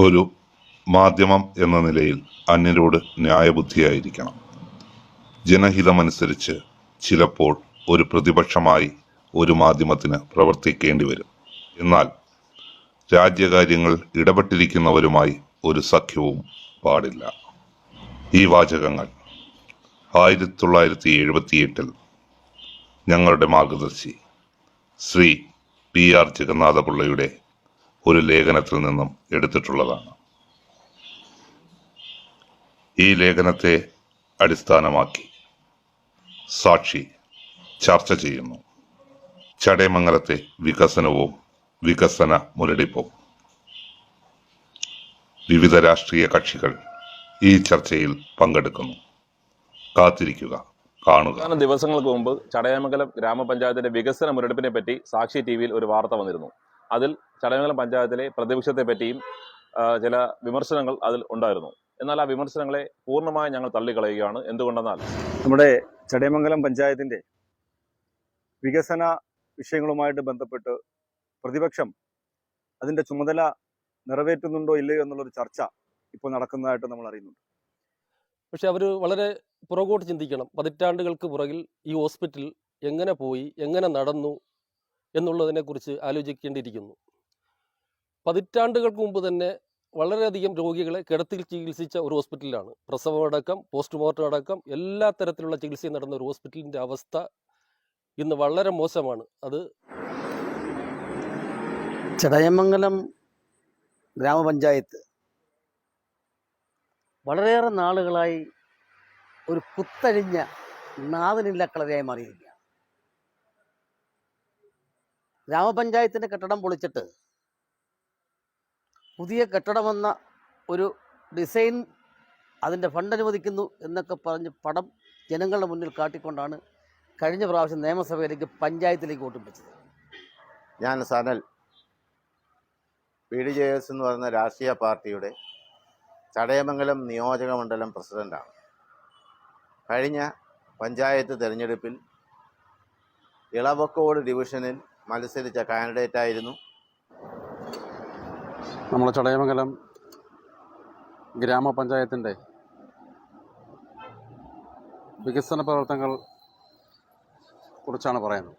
ഒരു മാധ്യമം എന്ന നിലയിൽ അന്യരോട് ന്യായബുദ്ധിയായിരിക്കണം. ജനഹിതമനുസരിച്ച് ചിലപ്പോൾ ഒരു പ്രതിപക്ഷമായി ഒരു മാധ്യമത്തിന് പ്രവർത്തിക്കേണ്ടി വരും. എന്നാൽ രാജ്യകാര്യങ്ങൾ ഇടപെട്ടിരിക്കുന്നവരുമായി ഒരു സഖ്യവും പാടില്ല. ഈ വാചകങ്ങൾ 1978 ഞങ്ങളുടെ മാർഗദർശി ശ്രീ PR ജഗന്നാഥപിള്ളയുടെ ഒരു ലേഖനത്തിൽ നിന്നും എടുത്തിട്ടുള്ളതാണ്. ഈ ലേഖനത്തെ അടിസ്ഥാനമാക്കി സാക്ഷി ചർച്ച ചെയ്യുന്നു ചടയമംഗലത്തെ വികസനവും വികസന മുരടിപ്പും. വിവിധ രാഷ്ട്രീയ കക്ഷികൾ ഈ ചർച്ചയിൽ പങ്കെടുക്കുന്നു. കാത്തിരിക്കുക, കാണുക. ദിവസങ്ങൾക്ക് മുമ്പ് ചടയമംഗലം ഗ്രാമപഞ്ചായത്തിന്റെ വികസന മുരടിപ്പിനെ പറ്റി സാക്ഷി TV-യിൽ ഒരു വാർത്ത വന്നിരുന്നു. അതിൽ ചടയമംഗലം പഞ്ചായത്തിലെ പ്രതിപക്ഷത്തെ പറ്റിയും ചില വിമർശനങ്ങൾ അതിൽ ഉണ്ടായിരുന്നു. എന്നാൽ ആ വിമർശനങ്ങളെ പൂർണ്ണമായി ഞങ്ങൾ തള്ളിക്കളയുകയാണ്. എന്തുകൊണ്ടെന്നാൽ നമ്മുടെ ചടയമംഗലം പഞ്ചായത്തിന്റെ വികസന വിഷയങ്ങളുമായിട്ട് ബന്ധപ്പെട്ട് പ്രതിപക്ഷം അതിന്റെ ചുമതല നിറവേറ്റുന്നുണ്ടോ ഇല്ലയോ എന്നുള്ളൊരു ചർച്ച ഇപ്പോൾ നടക്കുന്നതായിട്ട് നമ്മൾ അറിയുന്നുണ്ട്. പക്ഷെ അവർ വളരെ പുറകോട്ട് ചിന്തിക്കണം. പതിറ്റാണ്ടുകൾക്ക് പുറകിൽ ഈ ഹോസ്പിറ്റൽ എങ്ങനെ പോയി, എങ്ങനെ നടന്നു എന്നുള്ളതിനെക്കുറിച്ച് ആലോചിക്കേണ്ടിയിരിക്കുന്നു. പതിറ്റാണ്ടുകൾക്ക് മുമ്പ് തന്നെ വളരെയധികം രോഗികളെ കിടത്തിൽ ചികിത്സിച്ച ഒരു ഹോസ്പിറ്റലാണ്. പ്രസവമടക്കം പോസ്റ്റ്മോർട്ടം അടക്കം എല്ലാ തരത്തിലുള്ള ചികിത്സയും നടന്ന ഒരു ഹോസ്പിറ്റലിൻ്റെ അവസ്ഥ ഇന്ന് വളരെ മോശമാണ്. അത് ചടയമംഗലം ഗ്രാമപഞ്ചായത്ത് വളരെയേറെ നാളുകളായി ഒരു കുത്തഴിഞ്ഞ നാഥനില്ല കളരിയായി മാറിയിരിക്കുകയാണ്. ഗ്രാമപഞ്ചായത്തിൻ്റെ കെട്ടിടം പൊളിച്ചിട്ട് പുതിയ കെട്ടിടമെന്ന ഒരു ഡിസൈൻ അതിൻ്റെ ഫണ്ട് അനുവദിക്കുന്നു എന്നൊക്കെ പറഞ്ഞ് പടം ജനങ്ങളുടെ മുന്നിൽ കാട്ടിക്കൊണ്ടാണ് കഴിഞ്ഞ പ്രാവശ്യം നിയമസഭയിലേക്ക് പഞ്ചായത്തിലേക്ക് വോട്ടും വെച്ചത്. ഞാൻ സനൽ BDJS എന്ന് പറയുന്ന രാഷ്ട്രീയ പാർട്ടിയുടെ ചടയമംഗലം നിയോജക മണ്ഡലം പ്രസിഡൻ്റാണ്. കഴിഞ്ഞ പഞ്ചായത്ത് തിരഞ്ഞെടുപ്പിൽ ഇളവക്കോട് ഡിവിഷനിൽ മത്സരിച്ച കാൻഡിഡേറ്റായിരുന്നു. നമ്മുടെ ചടയമംഗലം ഗ്രാമപഞ്ചായത്തിൻ്റെ വികസന പ്രവർത്തനങ്ങൾ കുറിച്ചാണ് പറയുന്നത്.